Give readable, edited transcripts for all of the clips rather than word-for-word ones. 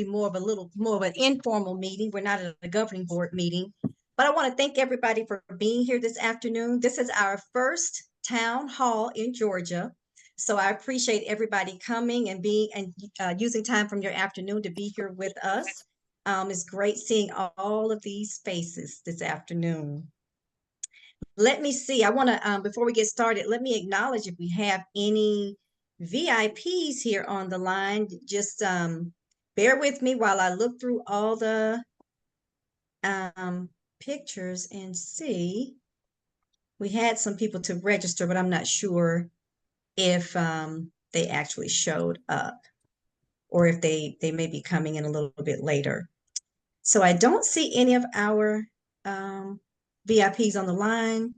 more of an informal meeting. We're not at a governing board meeting, but I want to thank everybody for being here this afternoon. This is our first town hall in Georgia. So I appreciate everybody coming and using time from your afternoon to be here with us. It's great seeing all of these faces this afternoon. Let me see. I want to, before we get started, let me acknowledge if we have any VIPs here on the line. Just bear with me while I look through all the pictures and see. We had some people to register, but I'm not sure if they actually showed up or if they may be coming in a little bit later. So I don't see any of our VIPs on the line,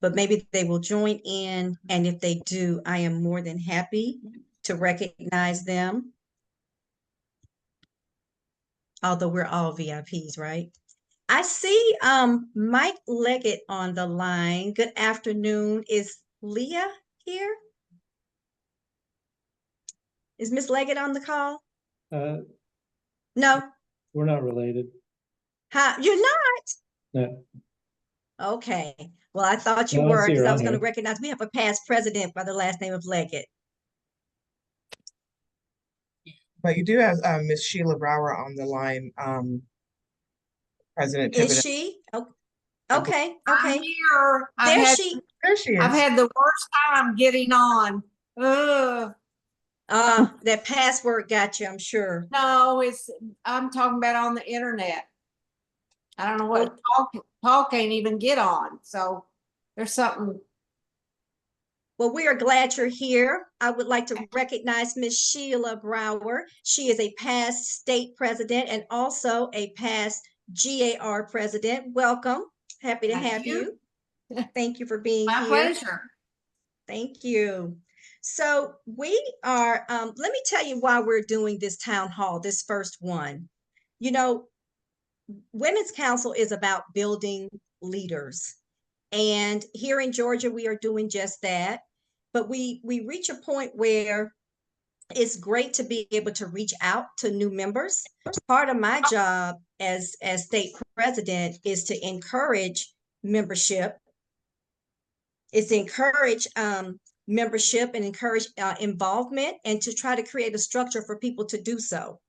but maybe they will join in. And if they do, I am more than happy to recognize them. Although we're all VIPs, right? I see Mike Leggett on the line. Good afternoon. Is Leah here? Is Miss Leggett on the call? No. We're not related. How? You're not? No. Okay. Well, I thought you were, because I was going to recognize we have a past president by the last name of Leggett. But you do have Miss Sheila Brower on the line, President. Is she? Oh, okay. Okay. I'm here. There she is. I've had the worst time getting on. Ugh. That password got you, I'm sure. No, I'm talking about on the internet. I don't know what Paul can't even get on. So there's something. Well, we are glad you're here. I would like to recognize Miss Sheila Brower. She is a past state president and also a past GAR president. Welcome. Happy to have you. Thank you for being here. My pleasure. Thank you. So we are, let me tell you why we're doing this town hall, this first one. You know, Women's Council is about building leaders. And here in Georgia, we are doing just that. But we reach a point where it's great to be able to reach out to new members. Part of my job as state president is to encourage membership. It's to encourage membership and encourage involvement and to try to create a structure for people to do so.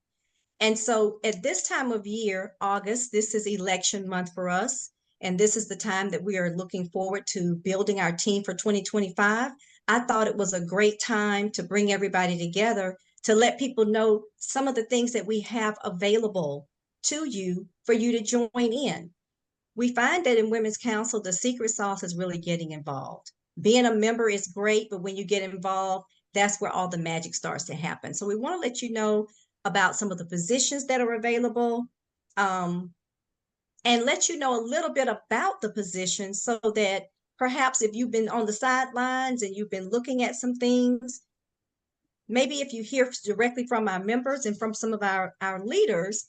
And so at this time of year, August, this is election month for us. And this is the time that we are looking forward to building our team for 2025. I thought it was a great time to bring everybody together to let people know some of the things that we have available to you for you to join in. We find that in Women's Council, the secret sauce is really getting involved. Being a member is great, but when you get involved, that's where all the magic starts to happen. So we want to let you know about some of the positions that are available, and let you know a little bit about the position so that perhaps if you've been on the sidelines and you've been looking at some things, maybe if you hear directly from our members and from some of our leaders,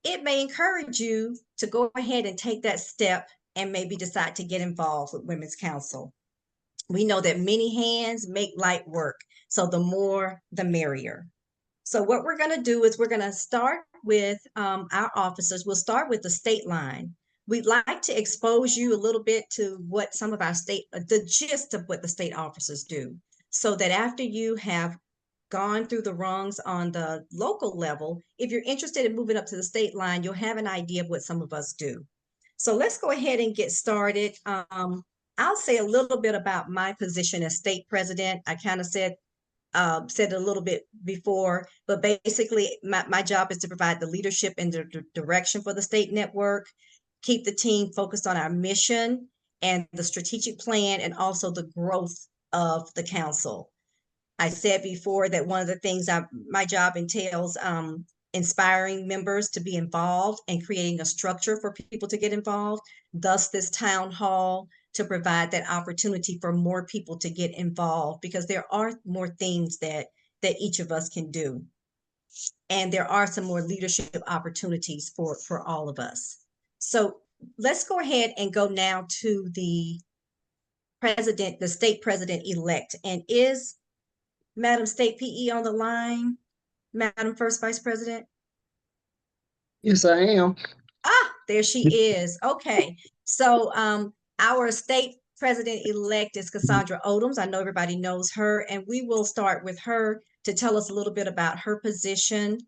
it may encourage you to go ahead and take that step and maybe decide to get involved with Women's Council. We know that many hands make light work, so the more, the merrier. So what we're going to do is we're going to start with our officers. We'll start with the state line. We'd like to expose you a little bit to what some of our the gist of what the state officers do, so that after you have gone through the rungs on the local level, if you're interested in moving up to the state line, you'll have an idea of what some of us do. So let's go ahead and get started. I'll say a little bit about my position as state president. I kind of said a little bit before, but basically my job is to provide the leadership and the direction for the state network, keep the team focused on our mission and the strategic plan, and also the growth of the council. I said before that one of the things my job entails inspiring members to be involved and creating a structure for people to get involved. Thus, this town hall to provide that opportunity for more people to get involved, because there are more things that each of us can do. And there are some more leadership opportunities for all of us. So let's go ahead and go now to the president, the state president-elect. And is Madam State PE on the line? Madam First Vice President? Yes, I am. Ah, there she is. Okay. So our state president-elect is Cassandra Odoms. I know everybody knows her, and we will start with her to tell us a little bit about her position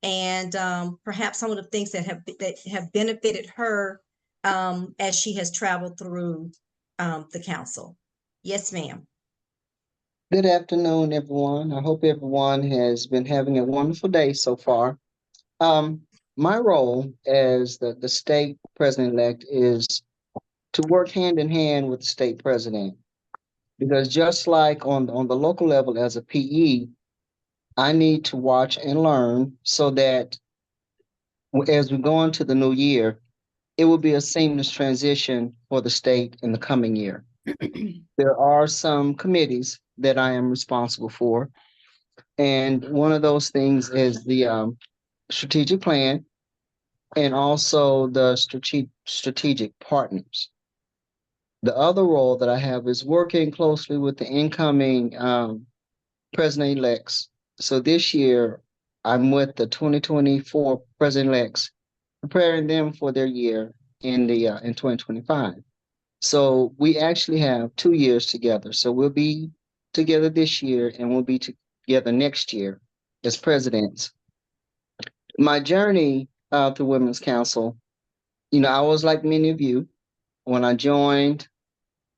and perhaps some of the things that have benefited her as she has traveled through the council. Yes, ma'am. Good afternoon, everyone. I hope everyone has been having a wonderful day so far. My role as the state president-elect is to work hand in hand with the state president. Because just like on the local level as a PE, I need to watch and learn so that as we go into the new year, it will be a seamless transition for the state in the coming year. There are some committees that I am responsible for, and one of those things is the strategic plan and also the strategic partners. The other role that I have is working closely with the incoming president-elects. So this year, I'm with the 2024 president-elects, preparing them for their year in 2025. So we actually have 2 years together. So we'll be together this year and we'll be together next year as presidents. My journey through Women's Council, I was like many of you. When I joined,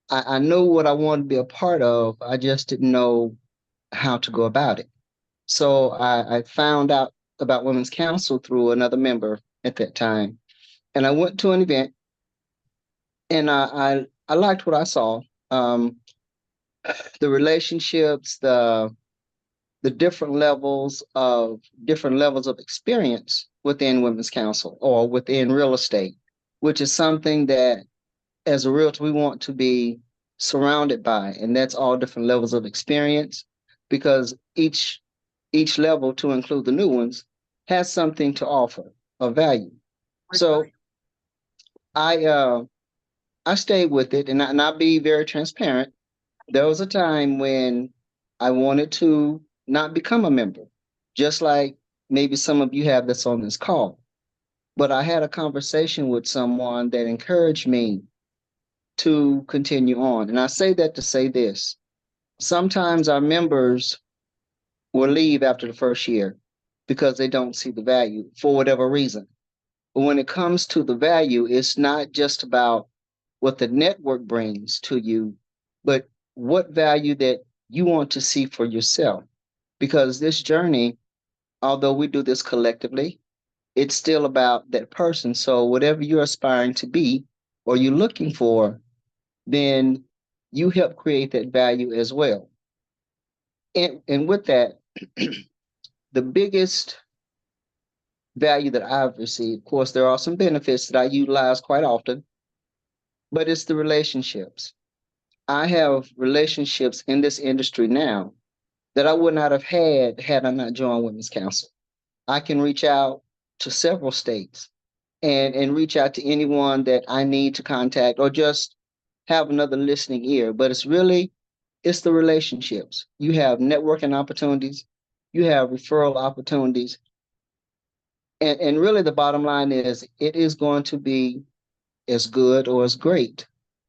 I knew what I wanted to be a part of. I just didn't know how to go about it. So I found out about Women's Council through another member at that time. And I went to an event and I liked what I saw. The relationships, the different levels of experience within Women's Council or within real estate, which is something that as a realtor we want to be surrounded by, and that's all different levels of experience, because each level, to include the new ones, has something to offer of value. So I stayed with it, and I'll be very transparent. There was a time when I wanted to not become a member, just like maybe some of you have that's on this call. But I had a conversation with someone that encouraged me to continue on. And I say that to say this. Sometimes our members will leave after the first year because they don't see the value for whatever reason. But when it comes to the value, it's not just about what the network brings to you, but what value that you want to see for yourself. Because this journey, although we do this collectively, it's still about that person. So whatever you're aspiring to be or you're looking for, then you help create that value as well. And with that, the biggest value that I've received, of course, there are some benefits that I utilize quite often, but it's the relationships. I have relationships in this industry now that I would not have had I not joined Women's Council. I can reach out to several states and reach out to anyone that I need to contact or just have another listening ear. But it's the relationships. You have networking opportunities, you have referral opportunities. And really the bottom line is it is going to be as good or as great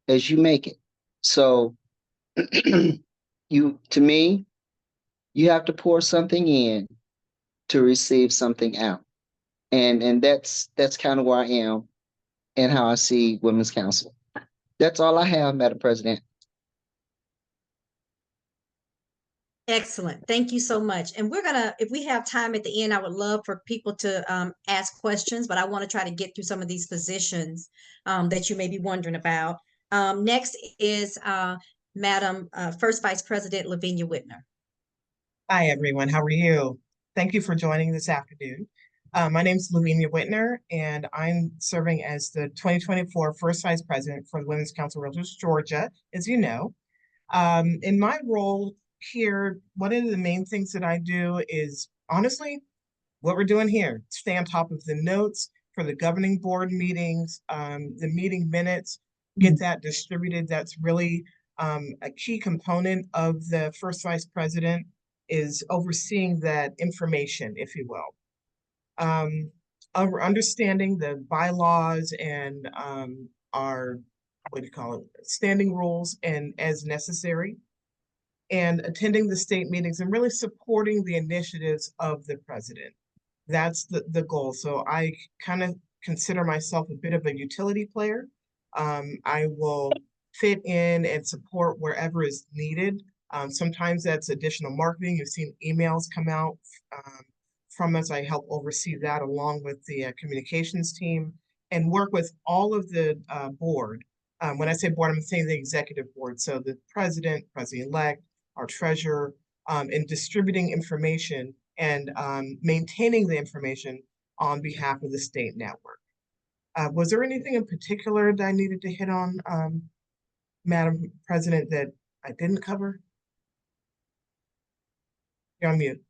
as you make it. So to me, you have to pour something in to receive something out. And that's kind of where I am and how I see Women's Council. That's all I have, Madam President. Excellent. Thank you so much. And if we have time at the end, I would love for people to ask questions, but I want to try to get through some of these positions that you may be wondering about. Next is Madam First Vice President Lavinia Whitner. Hi, everyone. How are you? Thank you for joining this afternoon. My name is Lavinia Whitner, and I'm serving as the 2024 First Vice President for the Women's Council Realtors Georgia, as you know. In my role here, one of the main things that I do is, honestly, what we're doing here, stay on top of the notes for the governing board meetings, the meeting minutes, get that distributed. That's really a key component of the First Vice President is overseeing that information, if you will. understanding the bylaws and our, what do you call it, standing rules and as necessary, and attending the state meetings and really supporting the initiatives of the president. That's the goal. So I kind of consider myself a bit of a utility player. I will fit in and support wherever is needed. Sometimes that's additional marketing. You've seen emails come out from us. I help oversee that along with the communications team and work with all of the board. When I say board, I'm saying the executive board. So the president, president-elect, our treasurer, in distributing information and maintaining the information on behalf of the state network. Was there anything in particular that I needed to hit on, Madam President, that I didn't cover? You're on mute.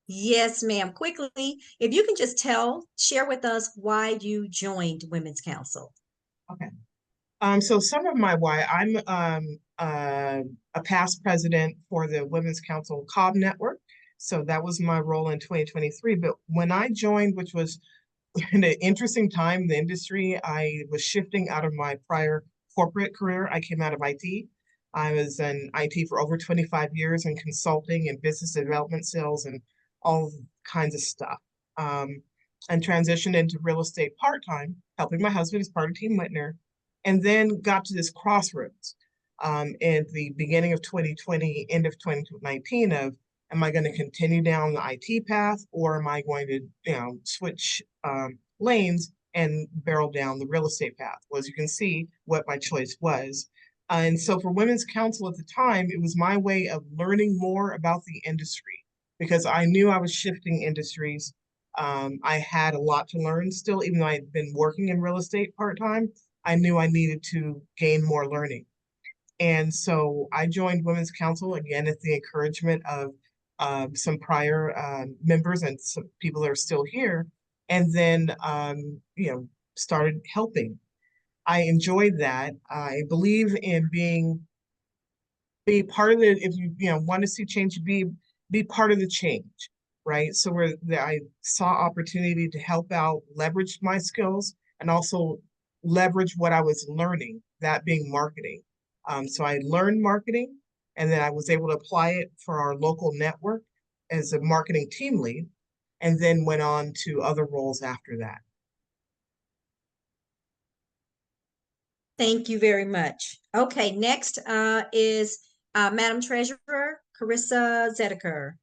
Yes, ma'am. Quickly, if you can just share with us why you joined Women's Council. Okay. So some of my why, I'm a past president for the Women's Council Cobb Network. So that was my role in 2023. But when I joined, which was an interesting time in the industry, I was shifting out of my prior corporate career. I came out of IT. I was in IT for over 25 years in consulting and business development, sales, and all kinds of stuff. And transitioned into real estate part-time, helping my husband as part of Team Whitner, and then got to this crossroads in the beginning of 2020, end of 2019 of, am I going to continue down the IT path, or am I going to, switch lanes and barrel down the real estate path? Well, as you can see, what my choice was. And so for Women's Council at the time, it was my way of learning more about the industry because I knew I was shifting industries. I had a lot to learn still, even though I had been working in real estate part-time. I knew I needed to gain more learning. And so I joined Women's Council again at the encouragement of some prior members and some people that are still here, and then started helping. I enjoyed that. I believe in be part of the, if you want to see change, be part of the change, right? So I saw opportunity to help out, leverage my skills, and also leverage what I was learning, that being marketing. So I learned marketing, and then I was able to apply it for our local network as a marketing team lead, and then went on to other roles after that. Thank you very much. Okay, next is Madam Treasurer, Carissa Zedeker.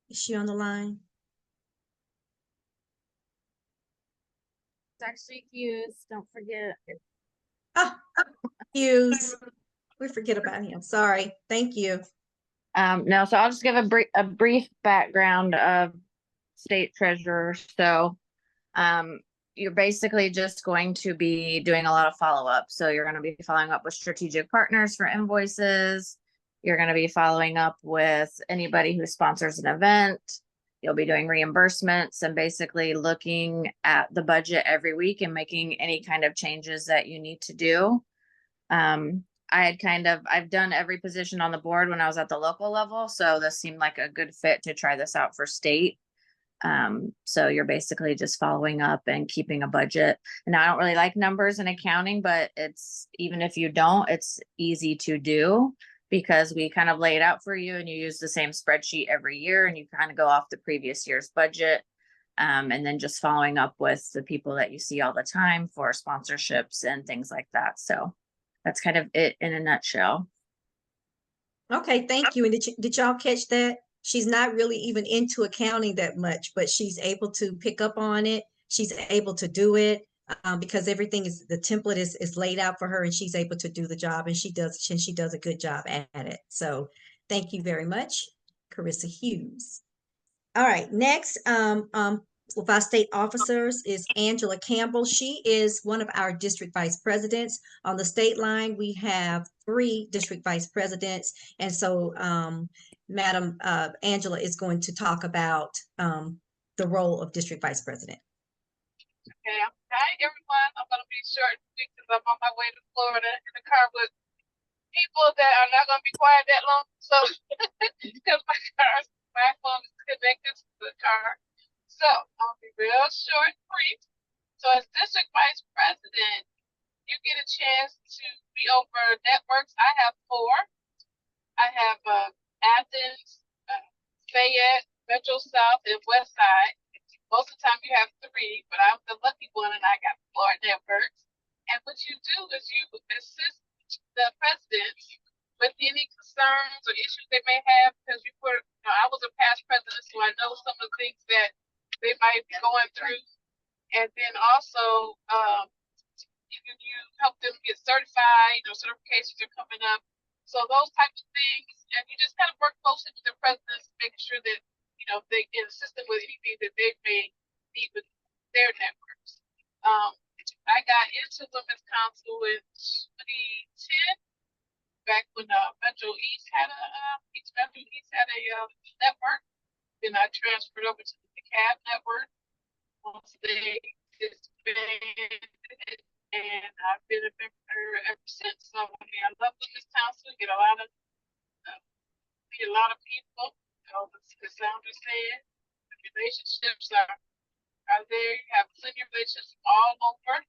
Is she on the line? It's actually Hughes, don't forget. Oh, Hughes. We forget about him. Sorry. Thank you. No, so I'll just give a brief background of state treasurer. So, you're basically just going to be doing a lot of follow-up. So you're going to be following up with strategic partners for invoices. You're going to be following up with anybody who sponsors an event. You'll be doing reimbursements and basically looking at the budget every week and making any kind of changes that you need to do. I've done every position on the board when I was at the local level. So this seemed like a good fit to try this out for state. So you're basically just following up and keeping a budget. And I don't really like numbers and accounting, but even if you don't, it's easy to do because we kind of lay it out for you and you use the same spreadsheet every year and you kind of go off the previous year's budget. And then just following up with the people that you see all the time for sponsorships and things like that. So that's kind of it in a nutshell. Okay, thank you. And did y'all catch that? She's not really even into accounting that much, but she's able to pick up on it. She's able to do it because everything the template is laid out for her and she's able to do the job and she does a good job at it. So thank you very much, Carissa Hughes. All right, next with our state officers is Angela Campbell. She is one of our district vice presidents. On the state line, we have 3 district vice presidents. And so Madam Angela is going to talk about the role of district vice president. Okay, hi everyone. I'm going to be short and sweet because I'm on my way to Florida in the car with people that are not going to be quiet that long. So, because my as district vice president, you get a chance to be over networks. I have 4. I have Athens, Fayette, Metro South, and West Side. Most of the time you have 3, but I'm the lucky one and I got 4 networks. And what you do is you assist the presidents with any concerns or issues they may have, because I was a past president, so I know some of the things that they might be going through. And then also, you help them get certified, or certifications are coming up. So those types of things, and you just kind of work closely with the presidents, making sure that, they can assist them with anything that they may need with their networks. I got into Women's Council in 2010, back when Metro East had a network. Then I transferred over to the DeKalb network once they disbanded, and I've been a member ever since. So I love Women's Council. Get a lot of people. The Sandra said, the relationships are there. You have plenty of relationships all over.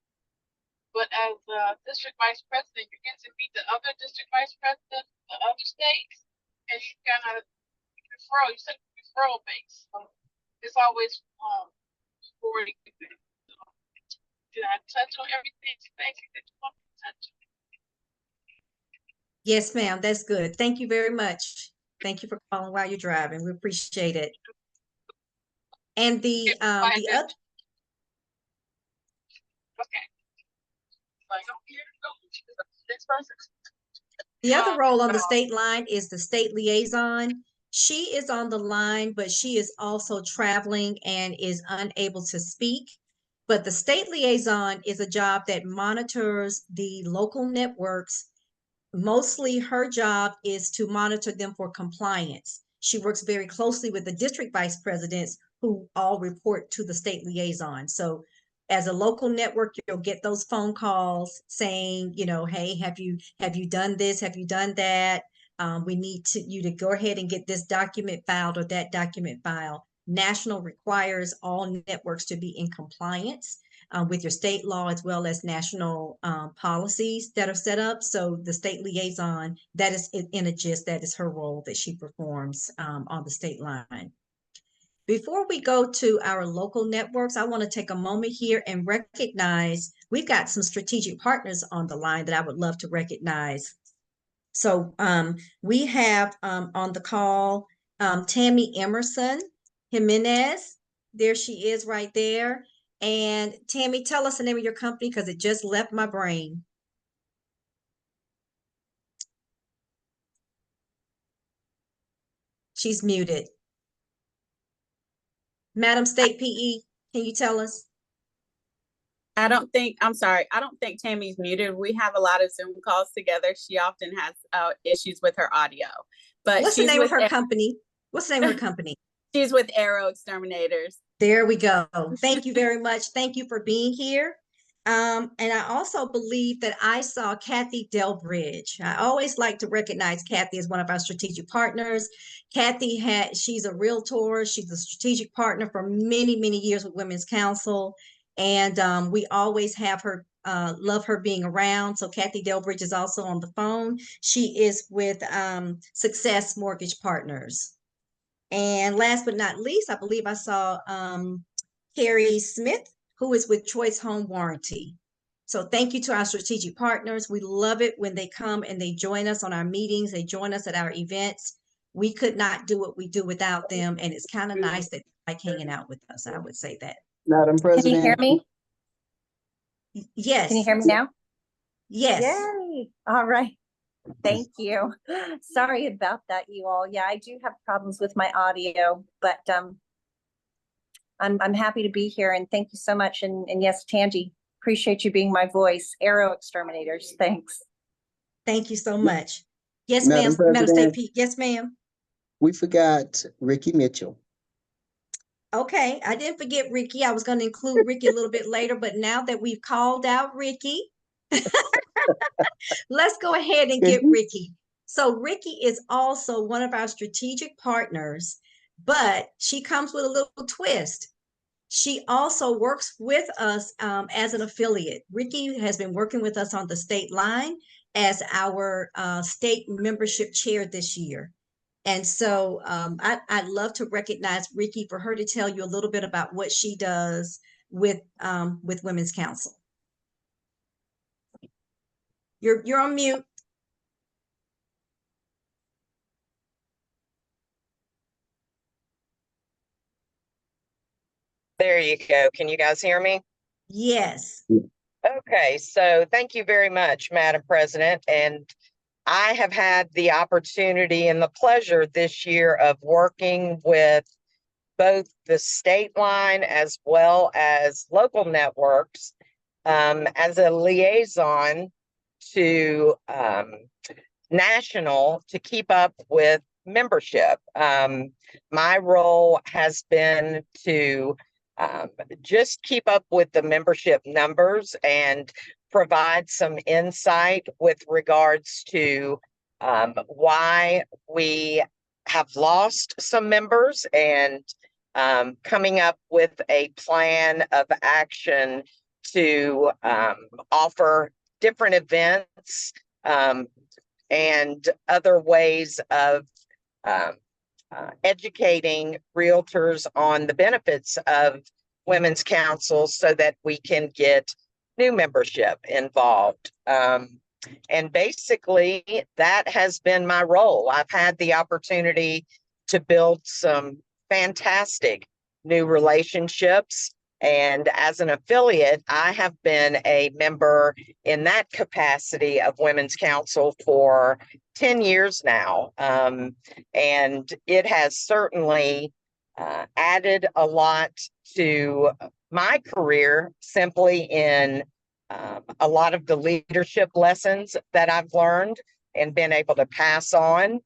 But as district vice president, you get to meet the other district vice presidents, the other states, and you kind of referral. You said referral base. So it's always rewarding. Did I touch on everything? Thank you that you want to touch on? Yes, ma'am. That's good. Thank you very much. Thank you for calling while you're driving. We appreciate it. And the other. Okay. The other role on the state line is the state liaison. She is on the line, but she is also traveling and is unable to speak. But the state liaison is a job that monitors the local networks. Mostly her job is to monitor them for compliance. She works very closely with the district vice presidents, who all report to the state liaison. So as a local network, you'll get those phone calls saying, hey, have you done this? Have you done that? We need you to go ahead and get this document filed or that document filed. National requires all networks to be in compliance with your state law, as well as national policies that are set up. So the state liaison, that is in a gist, that is her role that she performs on the state line. Before we go to our local networks, I want to take a moment here and recognize we've got some strategic partners on the line that I would love to recognize. So we have on the call Tammy Emerson Jimenez. There she is right there. And Tammy, tell us the name of your company, because it just left my brain. She's muted. Madam State PE, can you tell us? I'm sorry. I don't think Tammy's muted. We have a lot of Zoom calls together. She often has issues with her audio. But what's the name of her company? What's the name of her company? She's with Arrow Exterminators. There we go. Thank you very much. Thank you for being here. And I also believe that I saw Kathy Delbridge. I always like to recognize Kathy as one of our strategic partners. Kathy she's a realtor. She's a strategic partner for many, many years with Women's Council. And we always have her, love her being around. So Kathy Delbridge is also on the phone. She is with Success Mortgage Partners. And last but not least, I believe I saw Carrie Smith, who is with Choice Home Warranty. So thank you to our strategic partners. We love it when they come and they join us on our meetings. They join us at our events. We could not do what we do without them. And it's kind of nice that they like hanging out with us. I would say that. Madam President. Can you hear me? Yes. Can you hear me now? Yes. Yay. All right. Thank you. Sorry about that, you all. Yeah, I do have problems with my audio, but I'm happy to be here, and thank you so much. And yes, Tangi, appreciate you being my voice. Arrow Exterminators, thanks. Thank you so much. Yes, Madam ma'am. Madam State President. Pete. Yes, ma'am. We forgot Ricky Mitchell. Okay, I didn't forget Ricky. I was going to include Ricky a little bit later, but now that we've called out Ricky, let's go ahead and get Ricky. So Ricky is also one of our strategic partners, but she comes with a little twist. She also works with us as an affiliate. Ricky has been working with us on the state line as our state membership chair this year. And so I'd love to recognize Ricky for her to tell you a little bit about what she does with Women's Council. You're on mute. There you go. Can you guys hear me? Yes. Okay, so thank you very much, Madam President. And I have had the opportunity and the pleasure this year of working with both the state line as well as local networks as a liaison to national to keep up with membership. My role has been to just keep up with the membership numbers and provide some insight with regards to why we have lost some members and coming up with a plan of action to offer different events and other ways of educating realtors on the benefits of Women's Council so that we can get new membership involved. And basically, that has been my role. I've had the opportunity to build some fantastic new relationships. And as an affiliate, I have been a member in that capacity of Women's Council for 10 years now. And it has certainly added a lot to my career simply in a lot of the leadership lessons that I've learned and been able to pass on.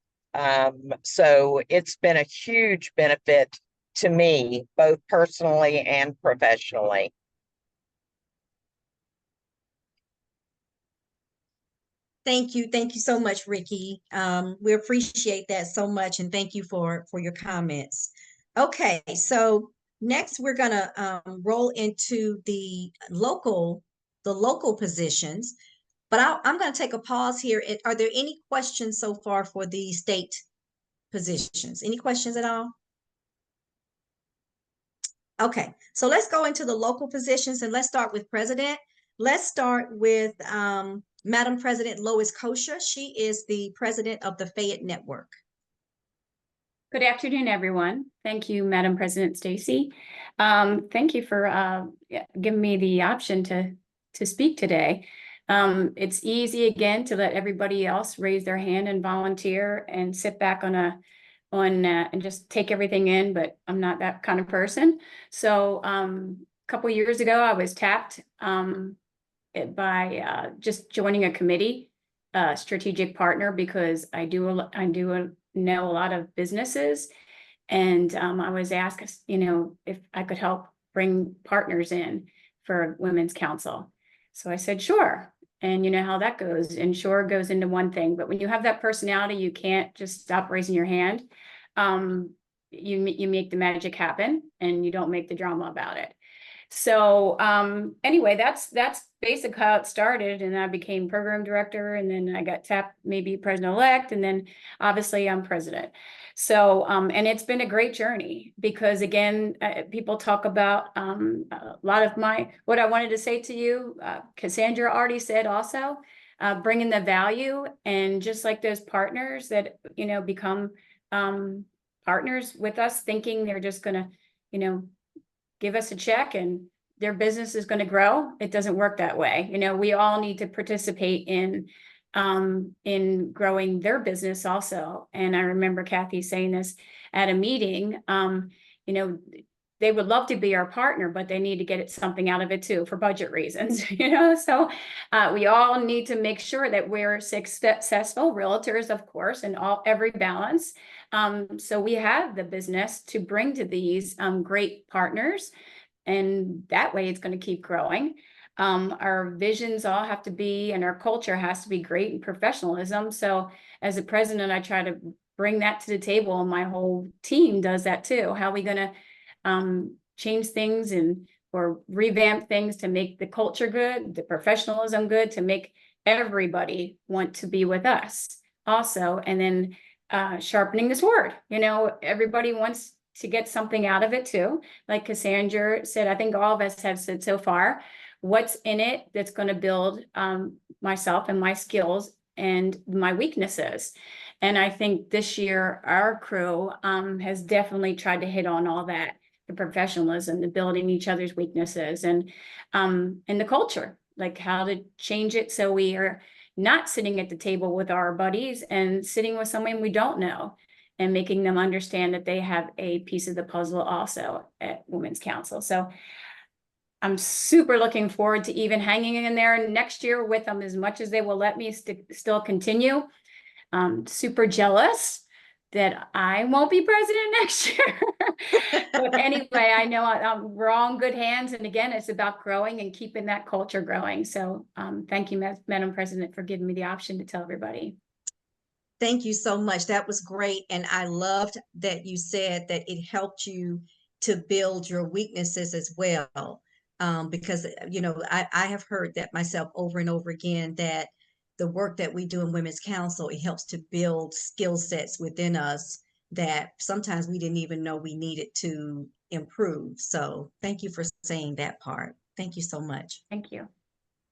So it's been a huge benefit to me, both personally and professionally. Thank you. Thank you so much, Ricky. We appreciate that so much. And thank you for your comments. Okay, so next we're gonna roll into the local positions. But I'm going to take a pause here. Are there any questions so far for the state positions? Any questions at all? Okay, so let's go into the local positions and let's start with president. Let's start with Madam President Lois Kosha. She is the president of the Fayette Network. Good afternoon, everyone. Thank you, Madam President Stacy. Thank you for giving me the option to speak today. It's easy again to let everybody else raise their hand and volunteer and sit back and just take everything in, but I'm not that kind of person. So a couple of years ago, I was tapped by just joining a committee, strategic partner, because I do know a lot of businesses, and I was asked, if I could help bring partners in for Women's Council. So I said, sure. And you know how that goes, and sure goes into one thing, but when you have that personality, you can't just stop raising your hand. You make the magic happen, and you don't make the drama about it. So anyway, that's basically how it started. And I became program director, and then I got tapped, maybe president-elect, and then obviously I'm president. So and it's been a great journey, because again, people talk about a lot of what I wanted to say to you. Cassandra already said also, bringing the value, and just like those partners that become partners with us, thinking they're just gonna give us a check and their business is going to grow. It doesn't work that way. We all need to participate in growing their business also. And I remember Kathy saying this at a meeting, they would love to be our partner, but they need to get something out of it too, for budget reasons, so we all need to make sure that we're successful realtors, of course, in every balance. So we have the business to bring to these great partners, and that way it's going to keep growing. Our visions all have to be, and our culture has to be great, and professionalism. So as a president, I try to bring that to the table, and my whole team does that too. How are we going to change things and or revamp things to make the culture good, the professionalism good, to make everybody want to be with us also. And then sharpening the sword. You know, everybody wants to get something out of it too. Like Cassandra said, I think all of us have said so far, what's in it that's going to build myself and my skills and my weaknesses. And I think this year our crew has definitely tried to hit on all that, the professionalism, the building each other's weaknesses, and the culture, like how to change it so we are not sitting at the table with our buddies and sitting with someone we don't know, and making them understand that they have a piece of the puzzle also at Women's Council. So I'm super looking forward to even hanging in there next year with them as much as they will let me still continue. Super jealous that I won't be president next year. But anyway, I know we're all in good hands. And again, it's about growing and keeping that culture growing. So thank you, Madam President, for giving me the option to tell everybody. Thank you so much. That was great. And I loved that you said that it helped you to build your weaknesses as well. Because, you know, I have heard that myself over and over again, that the work that we do in Women's Council, it helps to build skill sets within us that sometimes we didn't even know we needed to improve. So thank you for saying that part. Thank you so much. Thank you.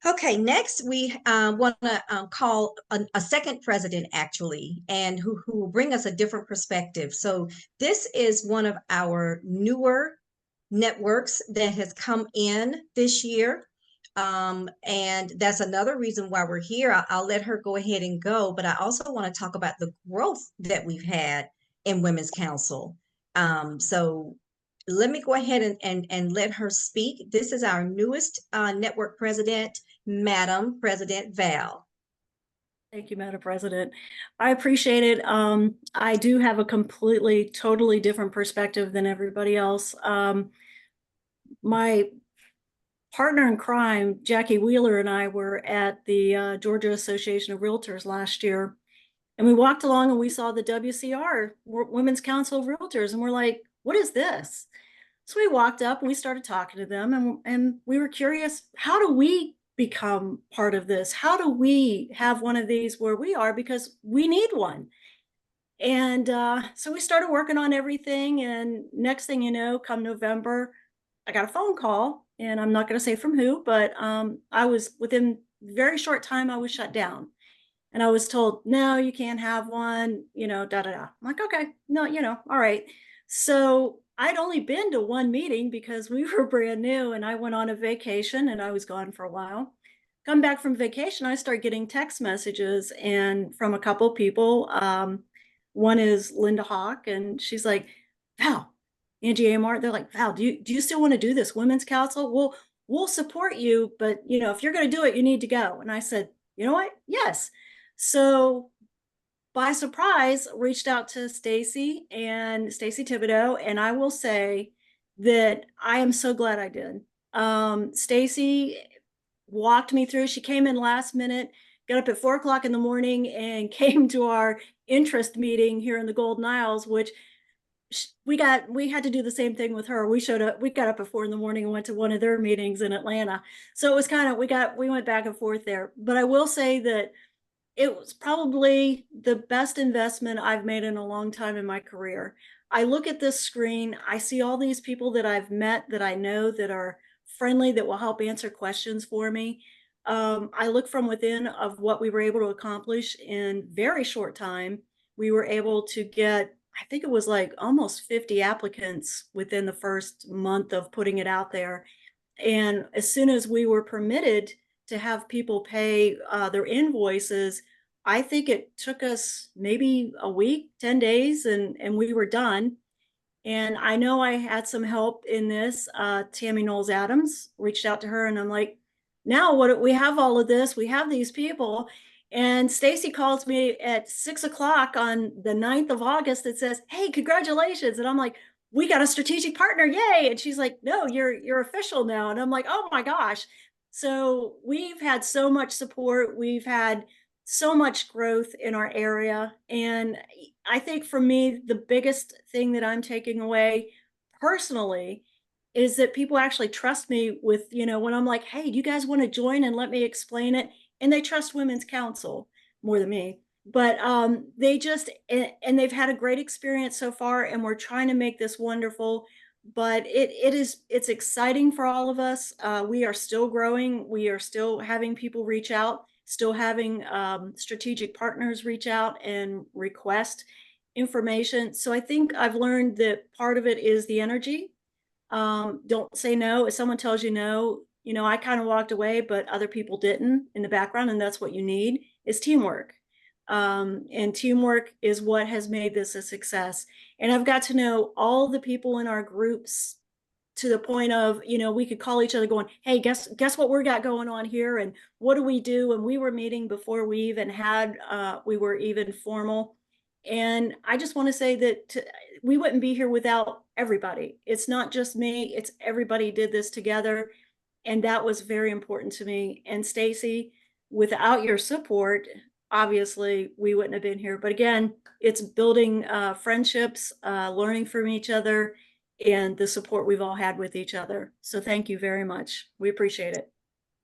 Okay, next we want to call a second president, actually, and who will bring us a different perspective. So this is one of our newer networks that has come in this year. And that's another reason why we're here. I'll let her go ahead and go, but I also want to talk about the growth that we've had in Women's Council. So let me go ahead and let her speak. This is our newest network president, Madam President Val. Thank you, Madam President. I appreciate it. I do have a totally different perspective than everybody else. My partner in crime, Jackie Wheeler, and I were at the Georgia Association of Realtors last year, and we walked along and we saw the WCR, Women's Council of Realtors, and we're like, what is this? So we walked up and we started talking to them, and we were curious, how do we become part of this? How do we have one of these where we are? Because we need one. And so we started working on everything. And next thing you know, come November, I got a phone call, and I'm not going to say from who, but I was within very short time, I was shut down. And I was told, no, you can't have one, you know, da, da, da. I'm like, okay, no, you know, all right. So I'd only been to one meeting because we were brand new, and I went on a vacation and I was gone for a while. Come back from vacation, I start getting text messages and from a couple people. One is Linda Hawk, and she's like, Val, Angie Amart, they're like, Val, do you still want to do this Women's Council? We'll support you, but you know, if you're going to do it, you need to go. And I said, you know what? Yes. So by surprise, reached out to Stacy Thibodeau, and I will say that I am so glad I did. Stacy walked me through. She came in last minute, got up at 4 o'clock in the morning, and came to our interest meeting here in the Golden Isles, which we had to do the same thing with her. We got up at 4 in the morning and went to one of their meetings in Atlanta. So it was kind of, we went back and forth there. But I will say that it was probably the best investment I've made in a long time in my career. I look at this screen, I see all these people that I've met, that I know, that are friendly, that will help answer questions for me. I look from within of what we were able to accomplish in very short time. We were able to get, I think it was like almost 50 applicants within the first month of putting it out there. And as soon as we were permitted to have people pay their invoices, I think it took us maybe a week, 10 days, and we were done. And I know I had some help in this. Tammy Knowles Adams, reached out to her, and I'm like, now what, we have all of this, we have these people. And Stacy calls me at 6 o'clock on the 9th of August that says, hey, congratulations. And I'm like, we got a strategic partner, yay. And she's like, no, you're official now. And I'm like, oh my gosh. So we've had so much support. We've had so much growth in our area. And I think for me, the biggest thing that I'm taking away personally is that people actually trust me with, when I'm like, hey, do you guys want to join and let me explain it? And they trust Women's Council more than me. But they just, and they've had a great experience so far, and we're trying to make this wonderful. But it's exciting for all of us. We are still growing. We are still having people reach out, still having strategic partners reach out and request information. So I think I've learned that part of it is the energy. Don't say no. If someone tells you no, I kind of walked away, but other people didn't in the background. And that's what you need is teamwork. And teamwork is what has made this a success. And I've got to know all the people in our groups to the point of, we could call each other going, hey, guess what we got going on here? And what do we do? And we were meeting before we even we were even formal. And I just want to say that we wouldn't be here without everybody. It's not just me, it's everybody did this together. And that was very important to me. And Stacy, without your support, obviously we wouldn't have been here. But again, it's building friendships, learning from each other, and the support we've all had with each other. So thank you very much. We appreciate it.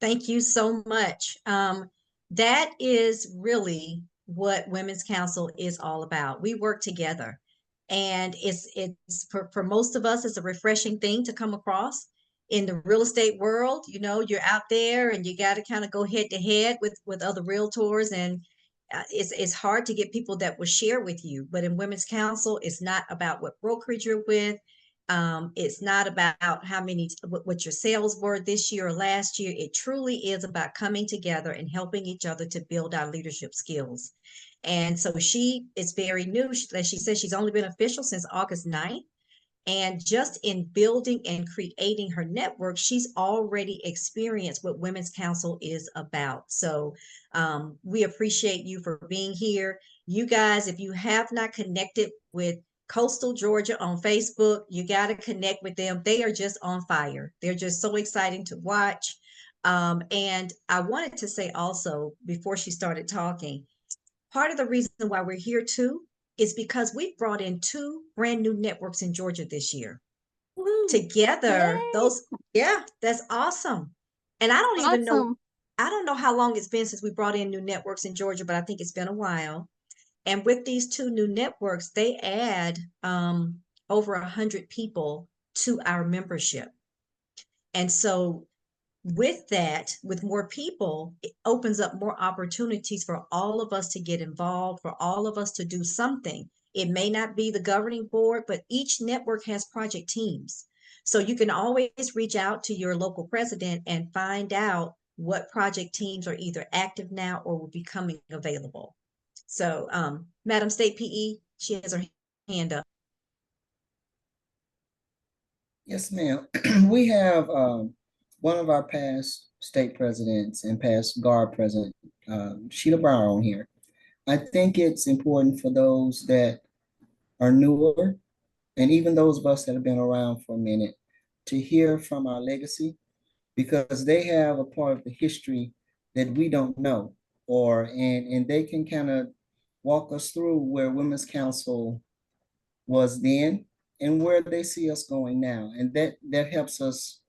Thank you so much. That is really what Women's Council is all about. We work together, and it's for most of us, it's a refreshing thing to come across in the real estate world. You're out there and you got to kind of go head to head with other realtors, and it's hard to get people that will share with you. But in Women's Council, it's not about what brokerage you're with. It's not about what your sales were this year or last year. It truly is about coming together and helping each other to build our leadership skills. And so she is very new. As she says, she's only been official since August 9th. And just in building and creating her network, she's already experienced what Women's Council is about. So we appreciate you for being here. You guys, if you have not connected with Coastal Georgia on Facebook, you got to connect with them. They are just on fire. They're just so exciting to watch. And I wanted to say also, before she started talking, part of the reason why we're here too is because we brought in 2 brand new networks in Georgia this year. Woo. Together. Yay. That's awesome. And I don't even know, I don't know how long it's been since we brought in new networks in Georgia, but I think it's been a while. And with these 2 new networks, they add over 100 people to our membership. And so with that, with more people, it opens up more opportunities for all of us to get involved, for all of us to do something. It may not be the governing board, but each network has project teams. So you can always reach out to your local president and find out what project teams are either active now or will be coming available. So, Madam State PE, she has her hand up. Yes, ma'am. We have one of our past state presidents and past guard president, Sheila Brower, on here. I think it's important for those that are newer, and even those of us that have been around for a minute, to hear from our legacy, because they have a part of the history that we don't know, and they can kind of walk us through where Women's Council was then and where they see us going now. And that helps us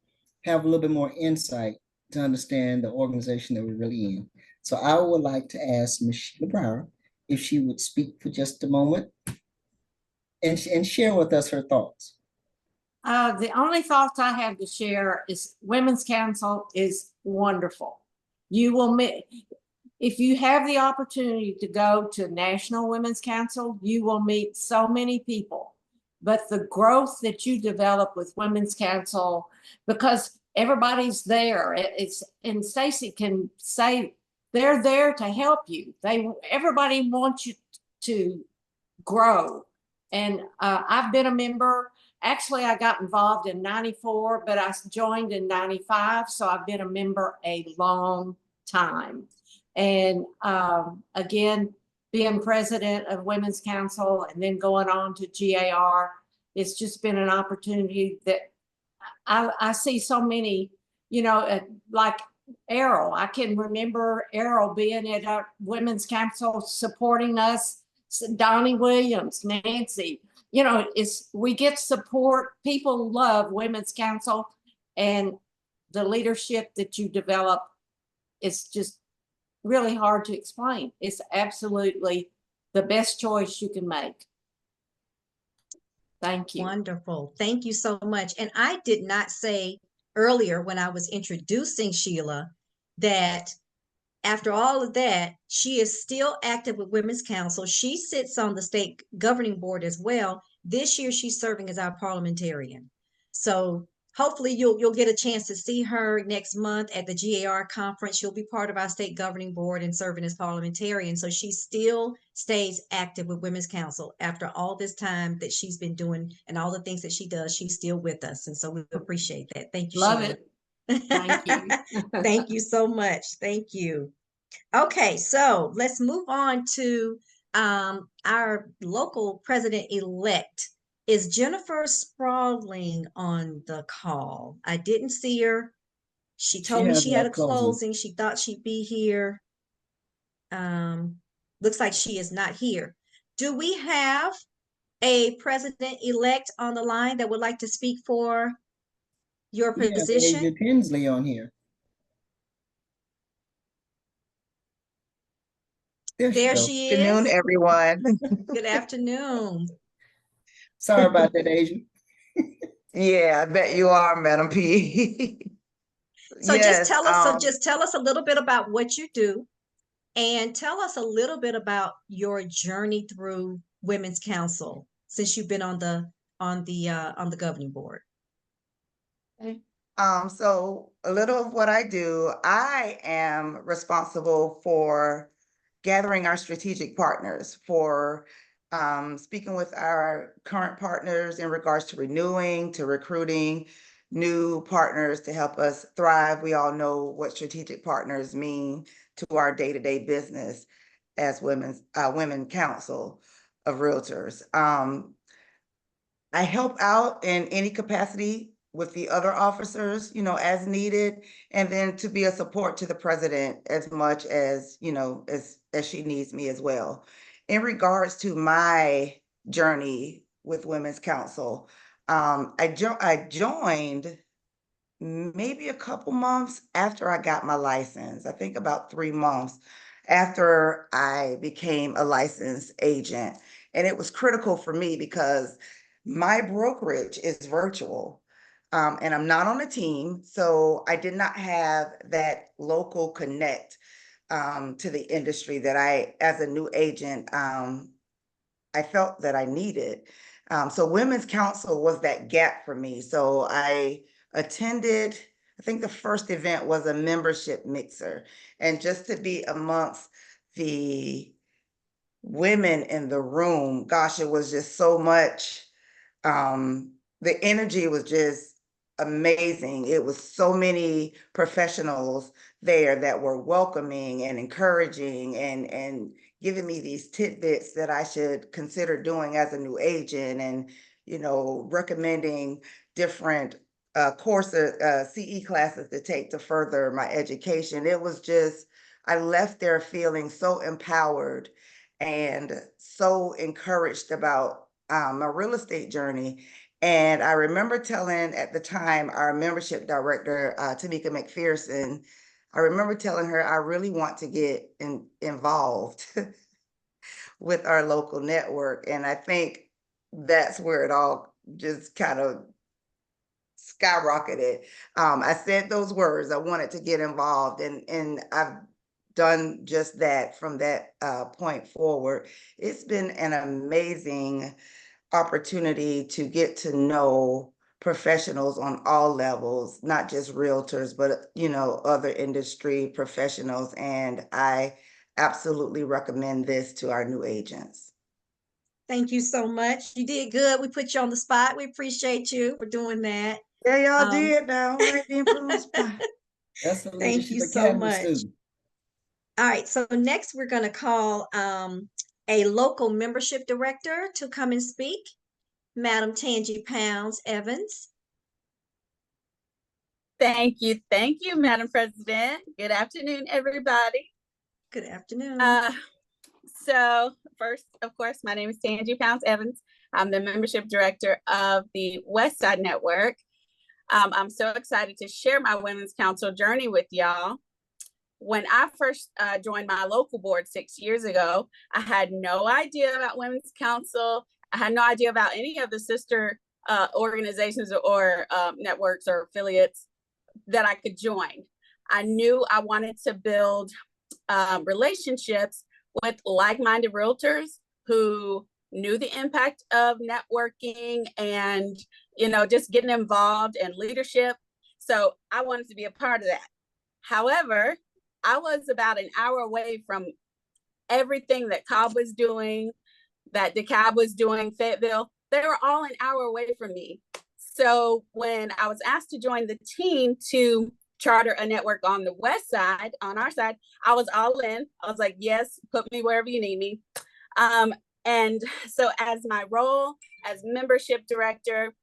have a little bit more insight to understand the organization that we're really in. So I would like to ask Ms. Sheila Brower if she would speak for just a moment and share with us her thoughts. The only thoughts I have to share is Women's Council is wonderful. You will meet, if you have the opportunity to go to National Women's Council, you will meet so many people. But the growth that you develop with Women's Council, because everybody's there, and Stacy can say they're there to help you. Everybody wants you to grow. And I've been a member. Actually, I got involved in '94, but I joined in '95. So I've been a member a long time. And again, being president of Women's Council and then going on to GAR, it's just been an opportunity that I see so many, like Errol. I can remember Errol being at our Women's Council supporting us, Donnie Williams, Nancy. you know, we get support. People love Women's Council, and the leadership that you develop is just really hard to explain. It's absolutely the best choice you can make. Thank you. Wonderful. Thank you so much. And I did not say earlier when I was introducing Sheila that after all of that, she is still active with Women's Council. She sits on the state governing board as well. This year, she's serving as our parliamentarian. So hopefully you'll get a chance to see her next month at the GAR conference. She'll be part of our state governing board and serving as parliamentarian. So she still stays active with Women's Council after all this time that she's been doing and all the things that she does. She's still with us. And so we appreciate that. Thank you, Love Sheila. it. Thank you. Thank you so much. Thank you. Okay, so let's move on to our local president-elect. Is Jennifer Sprawling on the call? I didn't see her. She told me has she had a a closing. closing. She thought she'd be here. Looks like she is not here. Do we have a president-elect on the line that would like to speak for your We have position? Asia Tinsley on here. There goes. she Afternoon, is. everyone. Good afternoon. Sorry about that, Asia. Yeah, I bet you are, Madam P. So Yes, just tell us a little bit about what you do and tell us a little bit about your journey through Women's Council since you've been on the governing board. So a little of what I do, I am responsible for gathering our strategic partners, for speaking with our current partners in regards to renewing, to recruiting new partners to help us thrive. We all know what strategic partners mean to our day-to-day business as Women Council of Realtors. I help out in any capacity with the other officers, you know, as needed, and then to be a support to the president as much as, you know, as she needs me as well. In regards to my journey with Women's Council, I joined maybe a couple months after I got my license. I think about 3 months after I became a licensed agent. And it was critical for me because my brokerage is virtual, and I'm not on a team. So I did not have that local connect to the industry that I, as a new agent, I felt that I needed. So Women's Council was that gap for me. So I attended, I think the first event was a membership mixer. And just to be amongst the women in the room, gosh, it was just so much. The energy was just amazing. It was so many professionals there that were welcoming and encouraging and giving me these tidbits that I should consider doing as a new agent, and, you know, recommending different courses, CE classes to take to further my education. It was just, I left there feeling so empowered and so encouraged about my real estate journey. And I remember telling at the time our membership director, Tamika McPherson, I remember telling her I really want to get involved with our local network. And I think that's where it all just kind of skyrocketed. I said those words, I wanted to get involved, and I've done just that from that point forward. It's been an amazing opportunity to get to know professionals on all levels, not just realtors, but, you know, other industry professionals. And I absolutely recommend this to our new agents. Thank you so much. You did good. We put you on the spot. We appreciate you for doing that. Yeah, y'all did now, right? The improved spot. That's the Thank you leadership so academy much. student. All right, so next we're going to call a local membership director to come and speak, Madam Tangi Pounds Evans. Thank you, Madam President. Good afternoon, everybody. Good afternoon. So first, of course, my name is Tangi Pounds Evans. I'm the membership director of the West Side Network. I'm so excited to share my Women's Council journey with y'all. When I first joined my local board 6 years ago, I had no idea about Women's Council. I had no idea about any of the sister organizations or networks or affiliates that I could join. I knew I wanted to build relationships with like-minded realtors who knew the impact of networking and, you know, just getting involved in leadership. So I wanted to be a part of that. However, I was about an hour away from everything that Cobb was doing, that DeKalb was doing, Fayetteville. They were all an hour away from me. So when I was asked to join the team to charter a network on the West Side, on our side, I was all in. I was like, yes, put me wherever you need me. And so as my role as membership director,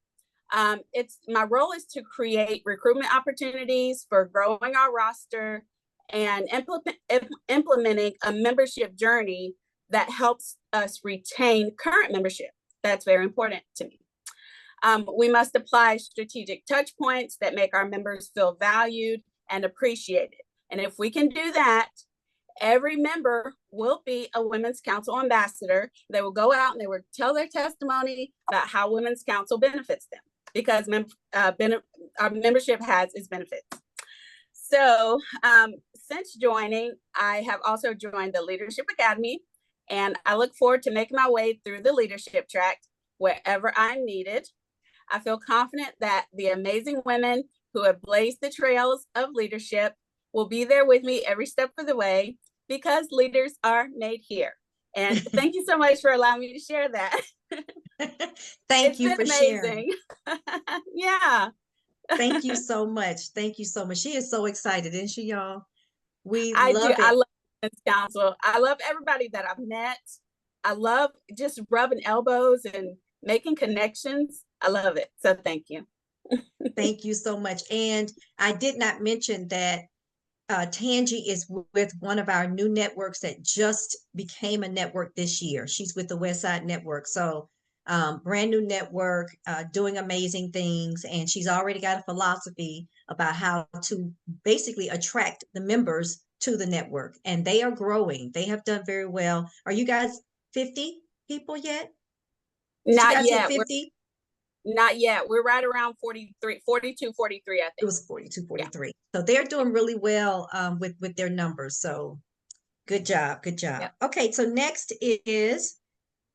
my role is to create recruitment opportunities for growing our roster and implementing a membership journey that helps us retain current membership. That's very important to me. We must apply strategic touch points that make our members feel valued and appreciated. And if we can do that, every member will be a Women's Council ambassador. They will go out and they will tell their testimony about how Women's Council benefits them, because our membership has its benefits. So since joining, I have also joined the Leadership Academy, and I look forward to making my way through the leadership track wherever I'm needed. I feel confident that the amazing women who have blazed the trails of leadership will be there with me every step of the way, because leaders are made here. And thank you so much for allowing me to share that. Thank you for sharing. Yeah. Thank you so much. Thank you so much. She is so excited, isn't she, y'all? We I love do. it. I love Women's Council. I love everybody that I've met. I love just rubbing elbows and making connections. I love it. So thank you. Thank you so much. And I did not mention that Tangi is with one of our new networks that just became a network this year. She's with the West Side Network. So brand new network, doing amazing things. And she's already got a philosophy about how to basically attract the members to the network. And they are growing. They have done very well. Are you guys 50 people yet? Not yet. 50? Not yet. We're right around 42, 43, I think. It was 42, 43. Yeah. So they're doing really well with their numbers. So good job. Good job. Yep. Okay. So next is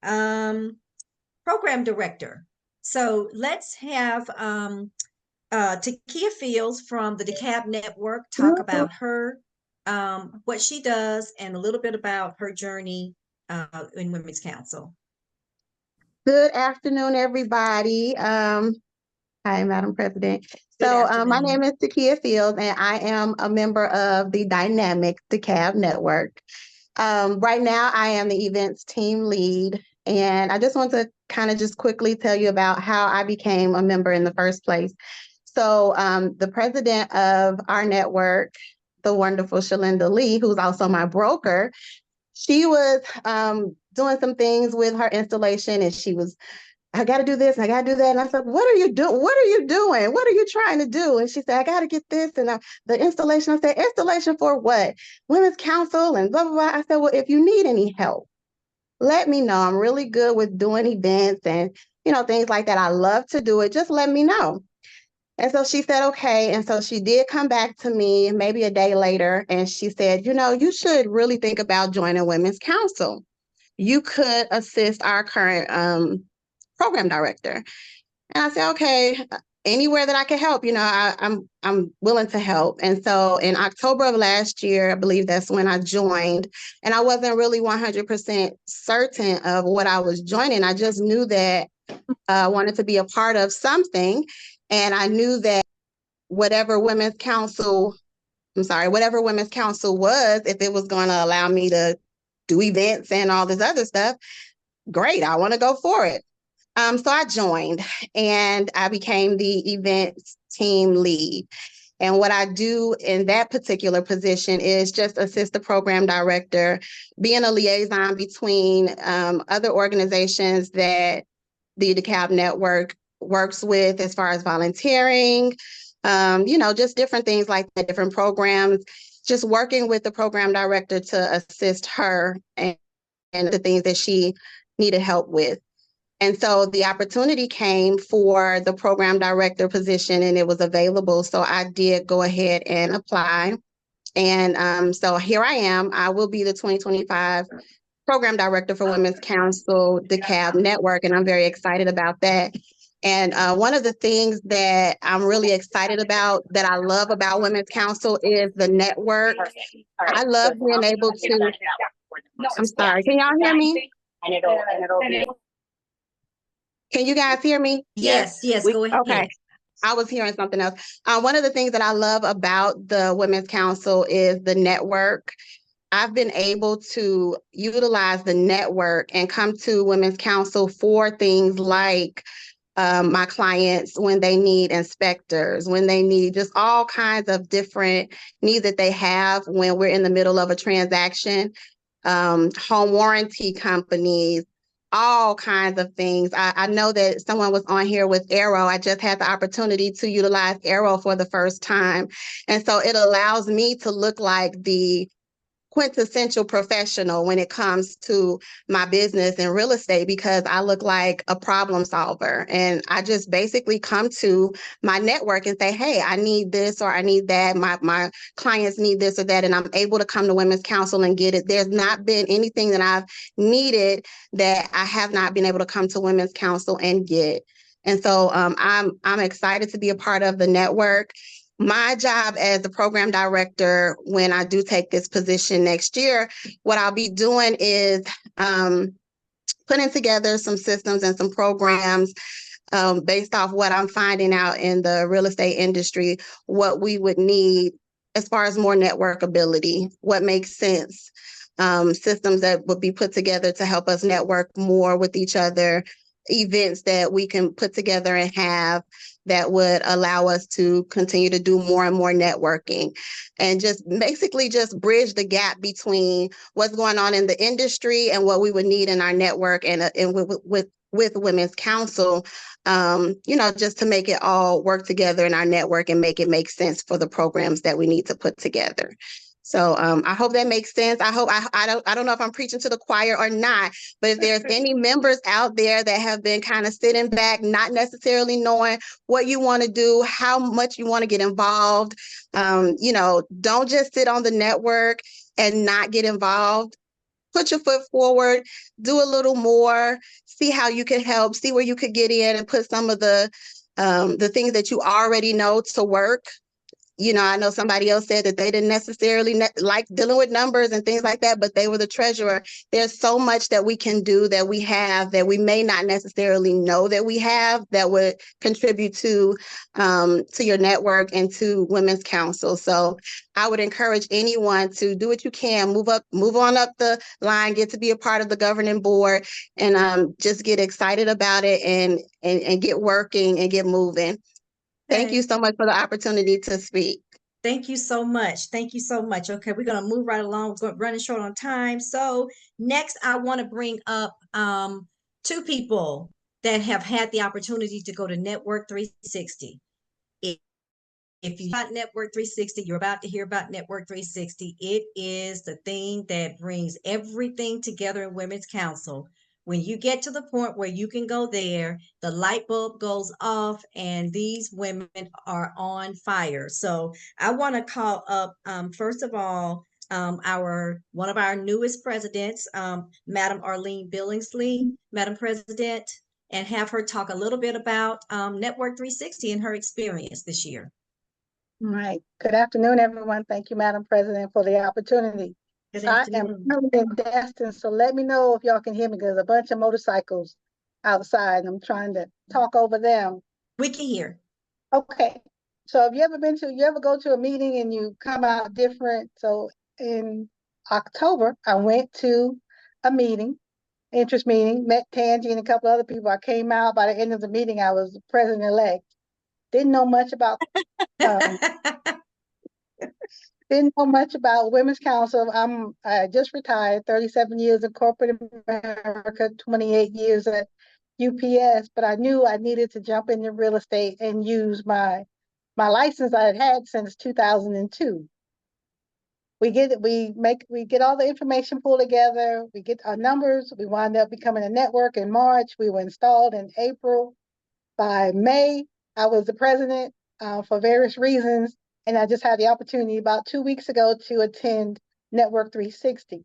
program director. So let's have Takia Fields from the DeKalb Network talk about her, what she does, and a little bit about her journey in Women's Council. Good afternoon, everybody. Hi, Madam President. So my name is Takia Fields, and I am a member of the dynamic DeKalb Network. Right now, I am the events team lead, and I just want to kind of just quickly tell you about how I became a member in the first place. So the president of our network, the wonderful Shalinda Lee, who's also my broker, she was doing some things with her installation, and she was, I got to do this, and I got to do that. And I said, what are you doing? What are you doing? What are you trying to do? And she said, I got to get this. And the installation, I said, installation for what? Women's Council and blah, blah, blah. I said, well, if you need any help, let me know. I'm really good with doing events and, you know, things like that. I love to do it. Just let me know. And so she said, okay. And so she did come back to me maybe a day later, and she said, you know, you should really think about joining Women's Council. You could assist our current program director. And I said, okay, anywhere that I can help, you know, I'm willing to help. And so in October of last year, I believe that's when I joined, and I wasn't really 100% certain of what I was joining. I just knew that I wanted to be a part of something. And I knew that whatever Women's Council was, if it was going to allow me to do events and all this other stuff, great, I want to go for it. So I joined, and I became the events team lead. And what I do in that particular position is just assist the program director, being a liaison between other organizations that the DeKalb Network works with as far as volunteering, just different things like that, different programs, just working with the program director to assist her and the things that she needed help with. And so the opportunity came for the program director position and it was available. So I did go ahead and apply. And so here I am. I will be the 2025 program director for Women's Council DeKalb Network, and I'm very excited about that. And one of the things that I'm really excited about, that I love about Women's Council, is the network. I love being able to. I'm sorry. Can y'all hear me? Can you guys hear me? Yes, go ahead. Okay. I was hearing something else. One of the things that I love about the Women's Council is the network. I've been able to utilize the network and come to Women's Council for things like my clients when they need inspectors, when they need just all kinds of different needs that they have when we're in the middle of a transaction, home warranty companies, all kinds of things. I know that someone was on here with Arrow. I just had the opportunity to utilize Arrow for the first time. And so it allows me to look like the quintessential professional when it comes to my business and real estate, because I look like a problem solver. And I just basically come to my network and say, hey, I need this or I need that. My clients need this or that. And I'm able to come to Women's Council and get it. There's not been anything that I've needed that I have not been able to come to Women's Council and get. And so I'm excited to be a part of the network. My job as the program director, when I do take this position next year, what I'll be doing is putting together some systems and some programs based off what I'm finding out in the real estate industry, what we would need as far as more network ability, what makes sense, systems that would be put together to help us network more with each other, events that we can put together and have that would allow us to continue to do more and more networking, and just basically just bridge the gap between what's going on in the industry and what we would need in our network and with Women's Council, just to make it all work together in our network and make sense for the programs that we need to put together. So I hope that makes sense. I hope I don't know if I'm preaching to the choir or not, but if there's any members out there that have been kind of sitting back, not necessarily knowing what you want to do, how much you want to get involved, don't just sit on the network and not get involved. Put your foot forward, do a little more, see how you can help, see where you could get in and put some of the things that you already know to work. I know somebody else said that they didn't necessarily like dealing with numbers and things like that, but they were the treasurer. There's so much that we can do that we have that we may not necessarily know that we have that would contribute to your network and to Women's Council. So I would encourage anyone to do what you can, move on up the line, get to be a part of the governing board, and just get excited about it and get working and get moving. Thank you so much for the opportunity to speak. Thank you so much. Thank you so much. Okay, we're going to move right along. We're running short on time. So next, I want to bring up two people that have had the opportunity to go to Network 360. If you got Network 360, you're about to hear about Network 360. It is the thing that brings everything together in Women's Council. When you get to the point where you can go there, the light bulb goes off and these women are on fire. So I want to call up, first of all, one of our newest presidents, Madam Arlene Billingsley, Madam President, and have her talk a little bit about Network 360 and her experience this year. All right. Good afternoon, everyone. Thank you, Madam President, for the opportunity. I am currently in Destin, so let me know if y'all can hear me. There's a bunch of motorcycles outside, and I'm trying to talk over them. We can hear. Okay. So have you ever go to a meeting and you come out different? So in October, I went to a meeting, interest meeting, met Tangi and a couple other people. I came out, by the end of the meeting, I was president-elect. Didn't know much about Women's Council. I just retired, 37 years in corporate America, 28 years at UPS, but I knew I needed to jump into real estate and use my license I had had since 2002. We get all the information pulled together. We get our numbers. We wind up becoming a network in March. We were installed in April. By May, I was the president for various reasons, and I just had the opportunity about 2 weeks ago to attend Network 360.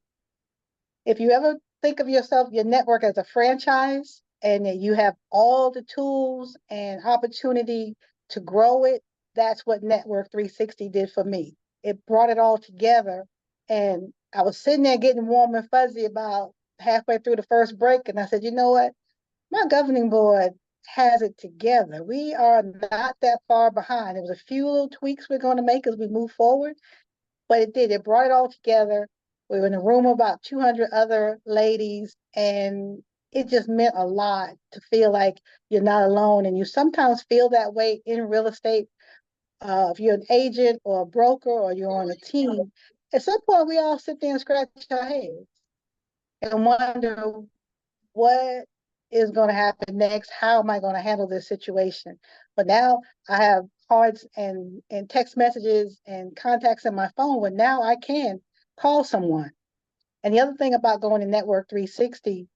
If you ever think of yourself, your network as a franchise, and that you have all the tools and opportunity to grow it, that's what Network 360 did for me. It brought it all together, and I was sitting there getting warm and fuzzy about halfway through the first break, and I said, you know what? My governing board has it together. We are not that far behind. There was a few little tweaks we're going to make as we move forward, but it did. It brought it all together. We were in a room of about 200 other ladies, and it just meant a lot to feel like you're not alone. And you sometimes feel that way in real estate. If you're an agent or a broker or you're on a team, at some point we all sit there and scratch our heads and wonder what is going to happen next? How am I going to handle this situation? But now I have cards and text messages and contacts in my phone where now I can call someone. And the other thing about going to Network 360,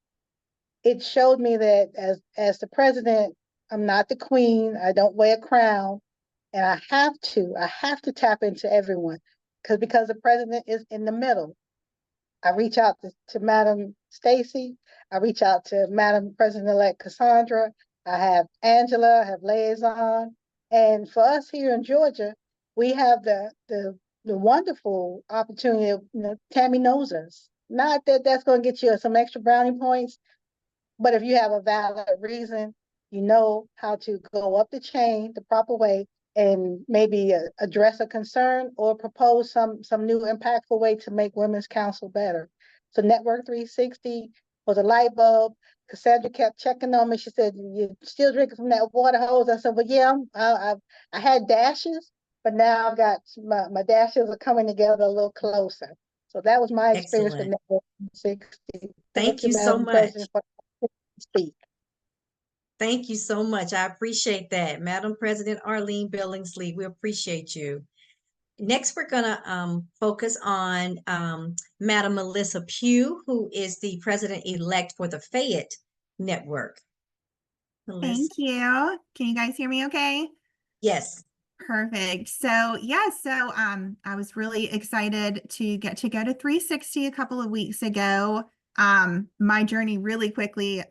it showed me that as the president, I'm not the queen. I don't wear a crown. And I have to tap into everyone because the president is in the middle. I reach out to Madam Stacy. I reach out to Madam President-elect Cassandra. I have Angela, I have Liaison. And for us here in Georgia, we have the wonderful opportunity of, Tammy knows us. Not that that's going to get you some extra brownie points, but if you have a valid reason, you know how to go up the chain the proper way and maybe address a concern or propose some new impactful way to make Women's Council better. So Network 360 was a light bulb. Cassandra kept checking on me. She said, "You're still drinking from that water hose?" I said, "Well, yeah, I had dashes, but now I've got my dashes are coming together a little closer." So that was my experience with Excellent. Network 360. Thank you so Madam much. President, for speak. Thank you so much. I appreciate that. Madam President Arlene Billingsley, we appreciate you. Next, we're going to focus on Madam Melissa Pugh, who is the president-elect for the Fayette Network. Melissa. Thank you. Can you guys hear me okay? Yes. Perfect. So yeah, I was really excited to get to go to 360 a couple of weeks ago. My journey really quickly,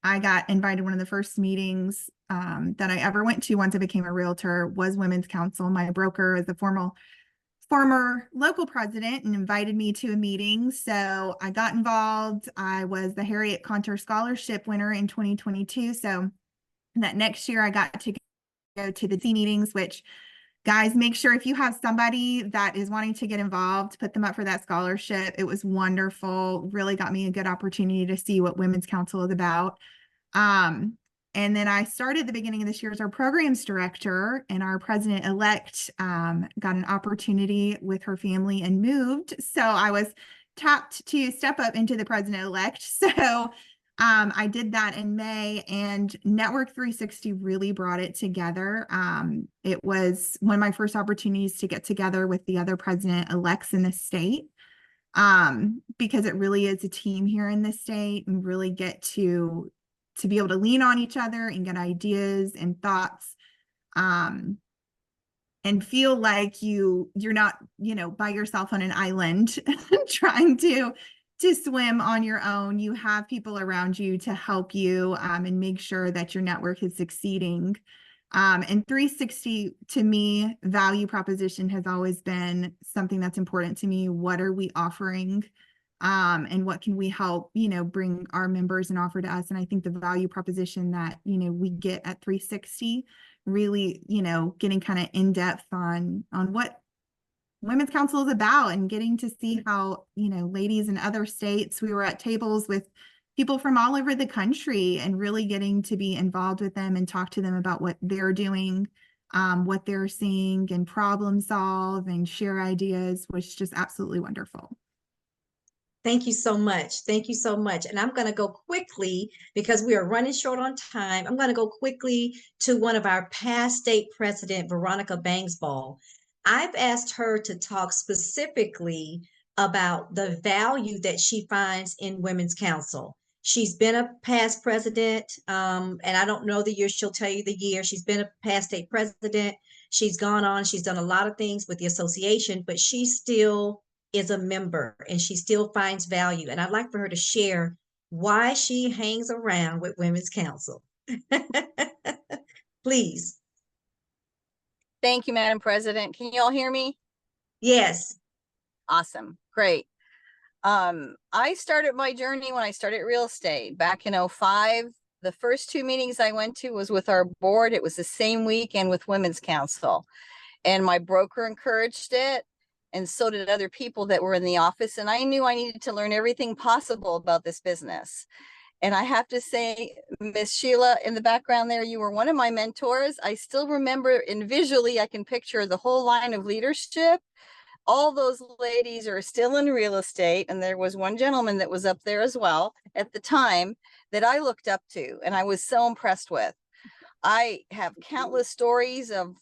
I got invited to one of the first meetings that I ever went to once I became a realtor was Women's Council. My broker is a former local president and invited me to a meeting. So I got involved. I was the Harriet Conter Scholarship winner in 2022. So that next year I got to go to the C meetings, which guys, make sure if you have somebody that is wanting to get involved, put them up for that scholarship. It was wonderful. Really got me a good opportunity to see what Women's Council is about. And then I started the beginning of this year as our programs director, and our president-elect got an opportunity with her family and moved. So I was tapped to step up into the president-elect. So I did that in May, and Network 360 really brought it together. It was one of my first opportunities to get together with the other president-elects in the state, because it really is a team here in the state, and really get to be able to lean on each other and get ideas and thoughts, and feel like you're not, by yourself on an island trying to swim on your own. You have people around you to help you and make sure that your network is succeeding. And 360, to me, value proposition has always been something that's important to me. What are we offering? And what can we help, bring our members and offer to us? And I think the value proposition that, we get at 360 really, getting kind of in depth on what Women's Council is about, and getting to see how, ladies in other states, we were at tables with people from all over the country, and really getting to be involved with them and talk to them about what they're doing, what they're seeing, and problem solve and share ideas was just absolutely wonderful. Thank you so much. Thank you so much. And I'm going to go quickly because we are running short on time. I'm going to go quickly to one of our past state president, Veronica Bangsball. I've asked her to talk specifically about the value that she finds in Women's Council. She's been a past president, and I don't know the year. She'll tell you the year. She's been a past state president. She's gone on. She's done a lot of things with the association, but she still is a member and she still finds value. And I'd like for her to share why she hangs around with Women's Council. Please. Thank you, Madam President. Can you all hear me? Yes. Awesome. Great. I started my journey when I started real estate back in 2005. The first 2 meetings I went to was with our board. It was the same weekend with Women's Council. And my broker encouraged it. And so did other people that were in the office. And I knew I needed to learn everything possible about this business. And I have to say, Miss Sheila, in the background there, you were one of my mentors. I still remember, and visually I can picture the whole line of leadership. All those ladies are still in real estate. And there was one gentleman that was up there as well at the time that I looked up to and I was so impressed with. I have countless stories of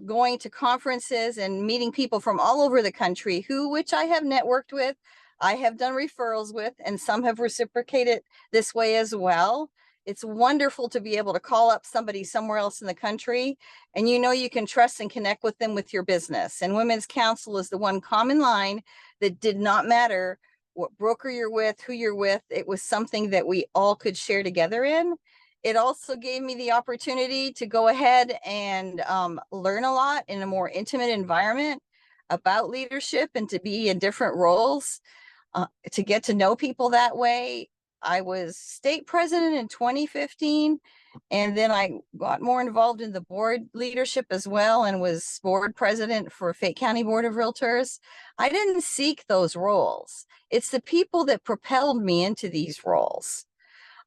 going to conferences and meeting people from all over the country which I have networked with, I have done referrals with, and some have reciprocated this way as well. It's wonderful to be able to call up somebody somewhere else in the country and you can trust and connect with them with your business. And Women's Council is the one common line that did not matter what broker you're with, who you're with. It was something that we all could share together in. It also gave me the opportunity to go ahead and learn a lot in a more intimate environment about leadership and to be in different roles, to get to know people that way. I was state president in 2015, and then I got more involved in the board leadership as well and was board president for Fayette County Board of Realtors. I didn't seek those roles. It's the people that propelled me into these roles.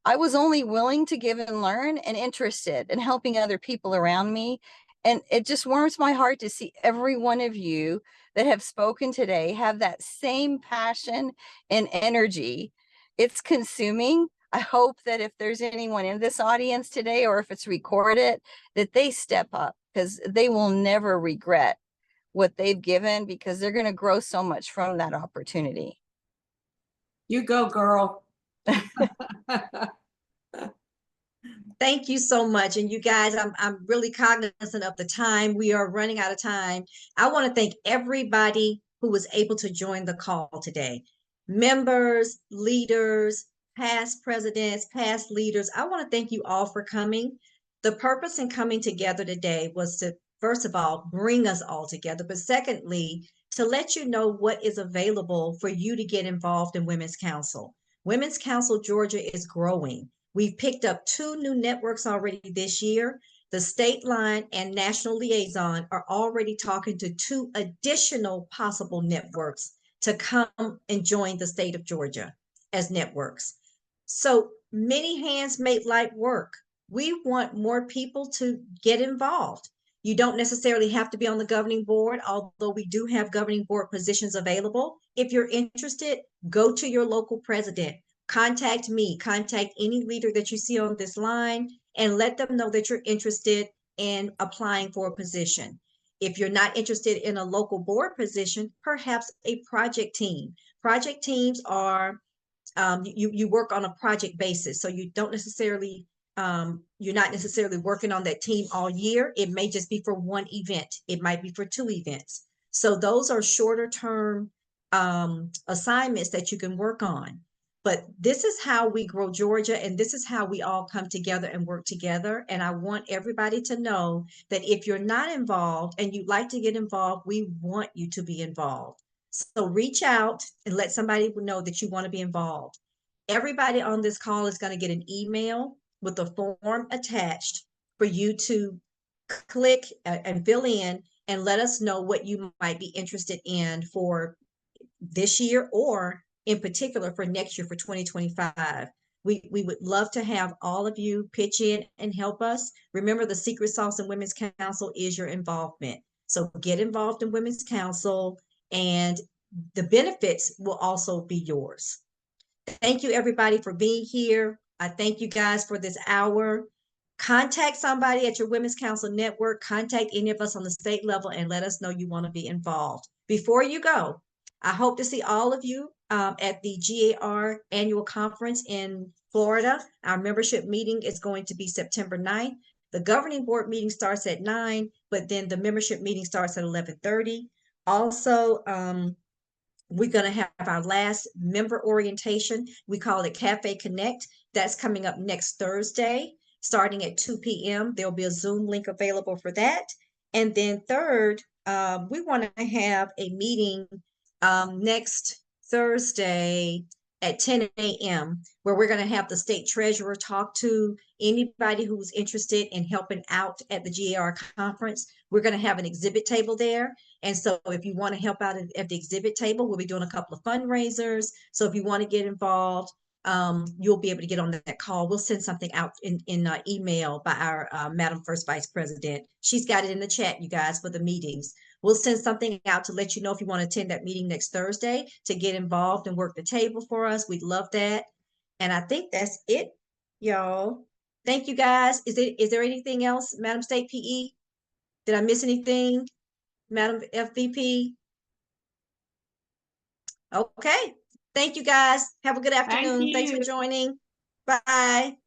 I was only willing to give and learn and interested in helping other people around me. And it just warms my heart to see every one of you that have spoken today have that same passion and energy. It's consuming. I hope that if there's anyone in this audience today, or if it's recorded, that they step up, because they will never regret what they've given, because they're going to grow so much from that opportunity. You go, girl. Thank you so much. And you guys, I'm really cognizant of the time. We are running out of time. I want to thank everybody who was able to join the call today. Members, leaders, past presidents, past leaders. I want to thank you all for coming. The purpose in coming together today was to, first of all, bring us all together, but secondly, to let you know what is available for you to get involved in Women's Council. Women's Council Georgia is growing. We've picked up 2 new networks already this year. The state line and national liaison are already talking to 2 additional possible networks to come and join the state of Georgia as networks. So many hands make light work. We want more people to get involved. You don't necessarily have to be on the governing board, although we do have governing board positions available. If you're interested, go to your local president. Contact me, contact any leader that you see on this line, and let them know that you're interested in applying for a position. If you're not interested in a local board position, perhaps a project team. Project teams are, you work on a project basis. So you don't necessarily, you're not necessarily working on that team all year. It may just be for one event. It might be for 2 events. So those are shorter term assignments that you can work on. But this is how we grow Georgia, and this is how we all come together and work together. And I want everybody to know that if you're not involved and you'd like to get involved, we want you to be involved. So reach out and let somebody know that you want to be involved. Everybody on this call is going to get an email with a form attached for you to click and fill in and let us know what you might be interested in for this year, or in particular for next year, for 2025. We would love to have all of you pitch in and help us. Remember, the secret sauce in Women's Council is your involvement. So get involved in Women's Council and the benefits will also be yours. Thank you, everybody, for being here. I thank you guys for this hour. Contact somebody at your Women's Council Network. Contact any of us on the state level and let us know you want to be involved. Before you go, I hope to see all of you at the GAR annual conference in Florida. Our membership meeting is going to be September 9th. The governing board meeting starts at 9, but then the membership meeting starts at 11:30. Also, we're going to have our last member orientation. We call it Cafe Connect. That's coming up next Thursday, starting at 2 p.m. There'll be a Zoom link available for that. And then third, we want to have a meeting next Thursday at 10 a.m. where we're going to have the state treasurer talk to anybody who's interested in helping out at the GAR conference. We're going to have an exhibit table there. And so if you want to help out at the exhibit table, we'll be doing a couple of fundraisers. So if you want to get involved, you'll be able to get on that call. We'll send something out in email by our Madam First Vice President. She's got it in the chat, you guys, for the meetings. We'll send something out to let you know if you want to attend that meeting next Thursday to get involved and work the table for us. We'd love that. And I think that's it, y'all. Thank you, guys. Is there anything else, Madam State PE? Did I miss anything, Madam FVP? Okay. Thank you, guys. Have a good afternoon. Thanks for joining. Bye.